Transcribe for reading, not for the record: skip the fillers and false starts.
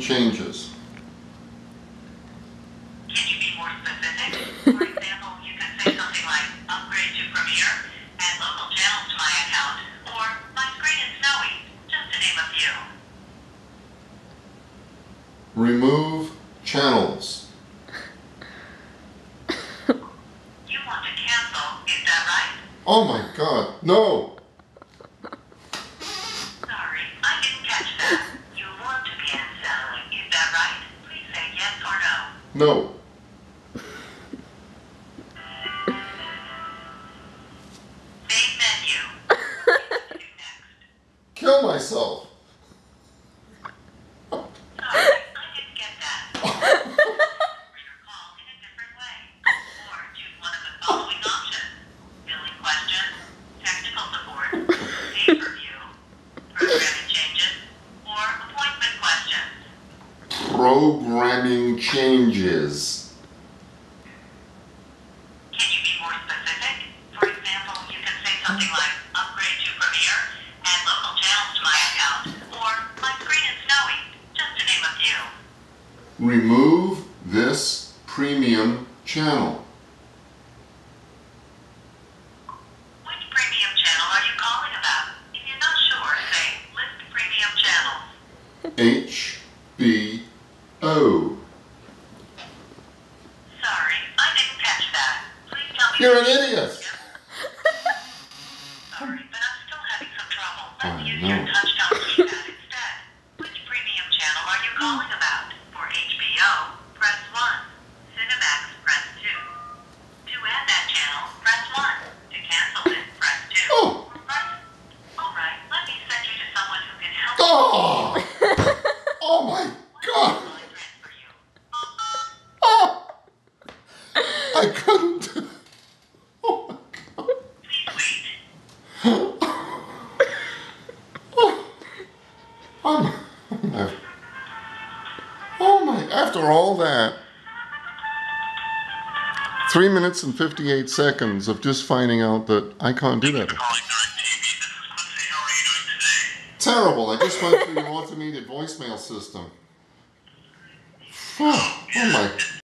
changes. Can you be more specific? For example, you can say something like, upgrade to Premiere, add local channels to my account, or my screen is snowy, just to name a few. Remove channels. You want to cancel, is that right? Oh my God, no! Sorry, I didn't catch that. You want to cancel, is that right? Please say yes or no. No. Main menu. What do next? Kill myself. Sorry, I didn't get that. Answer your call in a different way. Or choose one of the following options. Billing questions, technical support, pay-per-view, programming changes, or appointment questions. Programming changes. Can you be more specific? For example, you can say something like, upgrade to Premiere, add local channels to my account, or my screen is snowy, just to name a few. Remove this premium channel. Which premium channel are you calling about? If you're not sure, say, list premium channels. HBO. Sorry, I didn't catch that. Please tell me. You're an idiot. Sorry, but I'm still having some trouble. Let's I use know. your touch-tone keypad instead. Which premium channel are you calling about? For HBO, press 1. Cinemax, press 2. To add that channel, press 1. To cancel it, press 2. Oh. Alright, let me send you to someone who can help you. Oh! Oh my God! Will I transfer you? Oh! I couldn't. Oh my God. Please wait. Oh my, after all that, 3 minutes and 58 seconds of just finding out that I can't do that. Calling DirecTV. This is Quincy. How are you doing today? Terrible, I just went through your automated voicemail system. Oh my